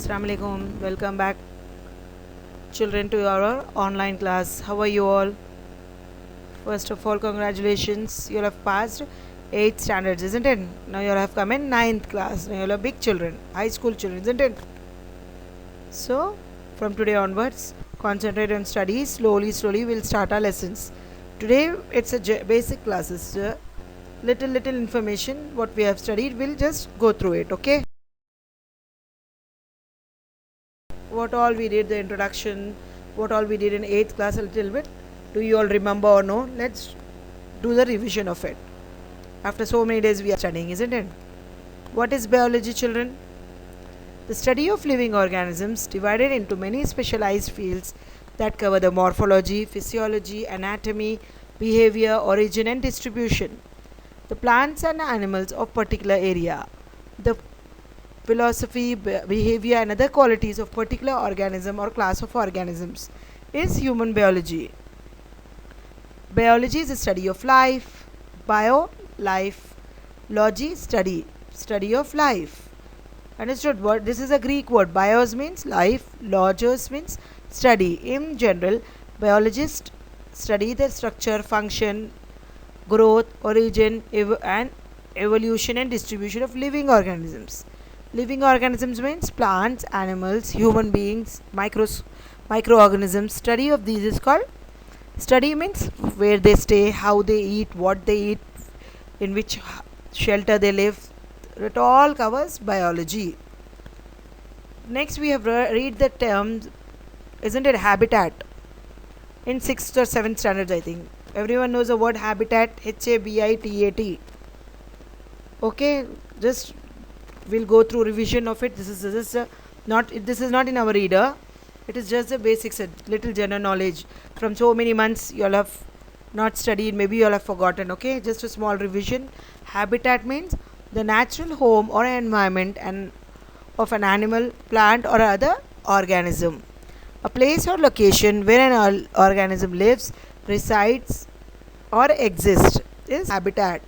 Assalamu alaikum. Welcome back, children, to our online class. How are you all? First of all, congratulations. You all have passed 8th standards, isn't it? Now you all have come in 9th class. Now you all are big children, high school children, isn't it? So, from today onwards, concentrate on studies. Slowly, we'll start our lessons. Today, it's a basic classes. Little information what we have studied. We'll just go through it. Okay. What all we did, the introduction, what all we did in 8th class, a little bit. Do you all remember or no? Let's do the revision of it. After so many days we are studying, isn't it? What is biology, children? The study of living organisms divided into many specialized fields that cover the morphology, physiology, anatomy, behavior, origin and distribution. The plants and animals of particular area. The philosophy, behavior and other qualities of particular organism or class of organisms is human biology. Biology is the study of life. Bio, life. Logy, study of life. Understood? What this is a Greek word. Bios means life, logos means study. In general, biologists study the structure, function, growth, origin and evolution and distribution of living organisms. Living organisms means plants, animals, human beings, microorganisms. Study of these is called study means where they stay, how they eat, what they eat, in which shelter they live. It all covers biology. Next we have read the term, isn't it, habitat? In 6th or 7th standards, I think. Everyone knows the word habitat, HABITAT. Okay, just we'll go through revision of it. This is not in our reader. It is just the basics, a little general knowledge. From so many months you all have not studied, maybe you all have forgotten. Okay, just a small revision. Habitat means the natural home or environment of an animal, plant or other organism. A place or location where an organism lives, resides or exists is habitat.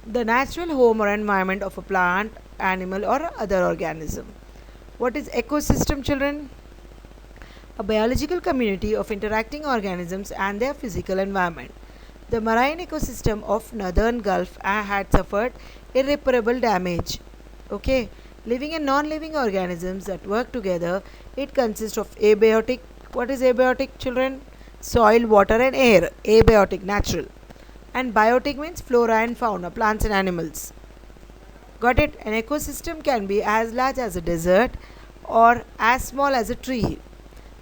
The natural home or environment of a plant, animal or other organism. What is ecosystem, children? A biological community of interacting organisms and their physical environment. The marine ecosystem of northern Gulf had suffered irreparable damage. Okay, living and non-living organisms that work together. It consists of abiotic. What is abiotic, children? Soil, water and air. Abiotic, natural. And biotic means flora and fauna, plants and animals. Got it? An ecosystem can be as large as a desert or as small as a tree.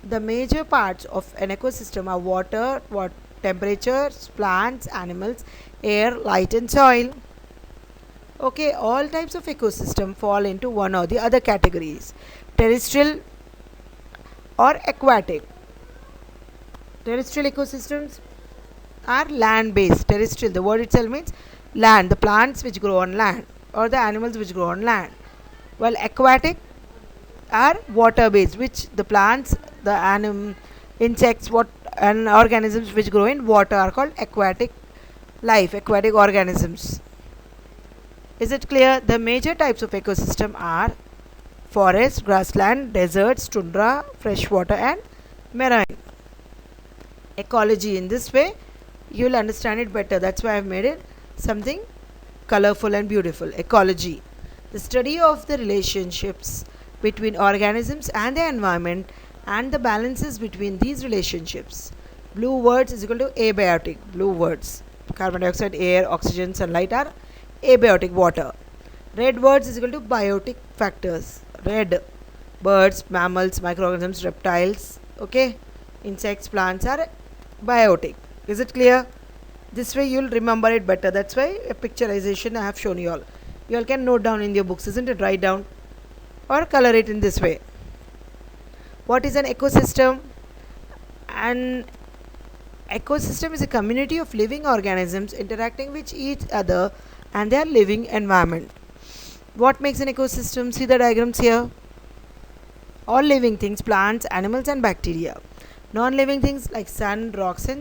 The major parts of an ecosystem are water, temperature, plants, animals, air, light and soil. Okay, all types of ecosystem fall into one or the other categories. Terrestrial or aquatic. Terrestrial ecosystems are land based. Terrestrial, the word itself means land, the plants which grow on land or the animals which grow on land. While aquatic are water based, which the plants, the insects and organisms which grow in water are called aquatic life, aquatic organisms. Is it clear? The major types of ecosystem are forest, grassland, deserts, tundra, freshwater and marine. Ecology, in this way you will understand it better. That's why I have made it something colorful and beautiful. Ecology, the study of the relationships between organisms and their environment and the balances between these relationships. Blue words is equal to abiotic. Blue words, carbon dioxide, air, oxygen, sunlight are abiotic, water. Red words is equal to biotic factors. Red, birds, mammals, microorganisms, reptiles, okay, insects, plants are biotic. Is it clear? This way you will remember it better. That's why a picturization I have shown you all. You all can note down in your books, isn't it? Write down or color it in this way. What is an ecosystem? An ecosystem is a community of living organisms interacting with each other and their living environment. What makes an ecosystem? See the diagrams here. All living things, plants, animals and bacteria. Non-living things like sun, rocks and